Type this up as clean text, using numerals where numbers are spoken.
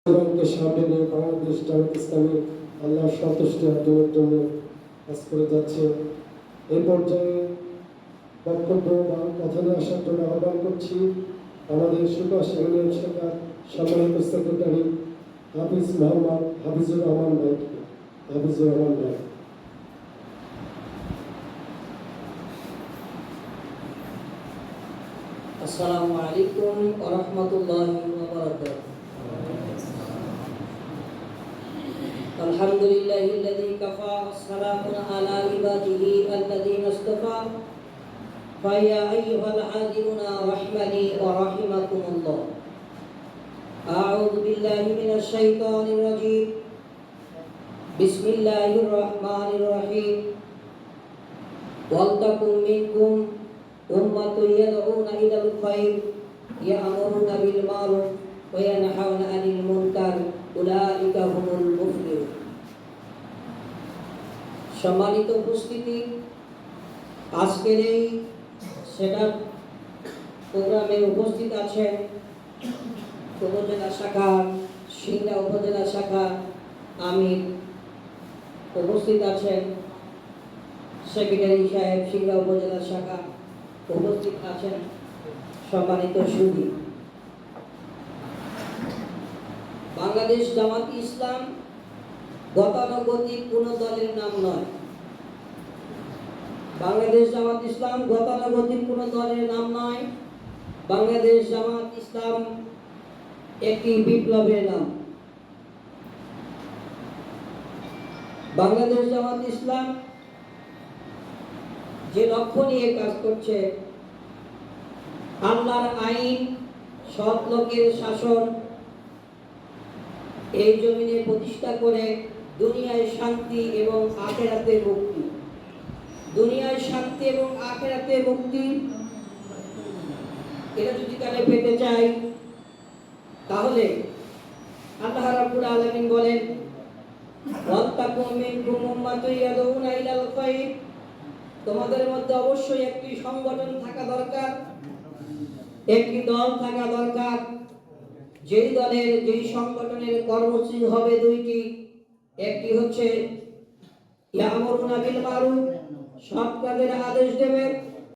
জীবনকে সামনে নিয়ে বাংলাদেশ জামাত ইসলামী আল্লাহর সন্তুষ্টি অর্জনের জন্য কাজ করে যাচ্ছে। এই পর্যায়ে বক্তব্য বা কথা নিয়ে আসার জন্য আহ্বান করছি আমাদের সুভাষ ইউনিয়ন শাখার সম্মানিত সেক্রেটারি হাফিজুর রহমান ভাই। আসসালামু আলাইকুম ওয়া রাহমাতুল্লাহি ওয়া বারাকাতুহু। আলহামদুলিল্লাহিল্লাযী কাফা ওয়াসসালামুন আলা ইবাদিহি আল্লাযীনা ইসতাফা। ফায়া আইয়ুহাল হাযিরুনা রাহমানি ওয়া রাহিমাকুমুল্লাহ। আউযু বিল্লাহি মিনাশ শাইতানির রাজীম। বিসমিল্লাহির রাহমানির রাহিম। ওয়ালতাকুম মিনকুম উম্মাতুন ইয়াদউনা ইলাল খায়র ইয়া'মুরুনা বিল মা'রুফ ওয়া ইয়ানহাউনা আনিল মুনকার উলাইকা হুমুল মুফলিহুন। সম্মানিত উপস্থিতি, আজকের এই সেটআপ প্রোগ্রামে উপস্থিত আছেন উপজেলা শাখা, সিংড়া উপজেলা শাখা আমির, উপস্থিত আছেন সেক্রেটারি সাহেব সিংড়া উপজেলা শাখা, উপস্থিত আছেন সম্মানিত সুধী। বাংলাদেশ জামাত ইসলাম গতানুগতিক কোন দলের নাম নয়। বাংলাদেশ জামাত ইসলাম গতানুগতিক কোন দলের নাম নয়। বাংলাদেশ জামাত ইসলাম একটি বিপ্লবের নাম। বাংলাদেশ জামাত ইসলাম যে লক্ষ্য নিয়ে কাজ করছে, আল্লাহর আইন, সৎ লোকের শাসন এই জমিনে প্রতিষ্ঠা করে দুনিয়ায় শান্তি এবং আখিরাতে মুক্তি। দুনিয়ায় শান্তি এবং আখিরাতে মুক্তি এটা যদি কানে পেতে চাই, তাহলে আল্লাহ রাব্বুল আলামিন বলেন, ওয়াত্তাকুম মিনকুম উম্মাতুন ইয়াদউনা ইলাল খায়র। তোমাদের মধ্যে অবশ্যই একটি সংগঠন থাকা দরকার, একটি দল থাকা দরকার। যেই সংগঠনের কর্মসূচি হবে দুইটি। একটি হচ্ছে ইয়া'মুরুনা বিল মা'রুফ, সৎ কাজের আদেশ দেবে,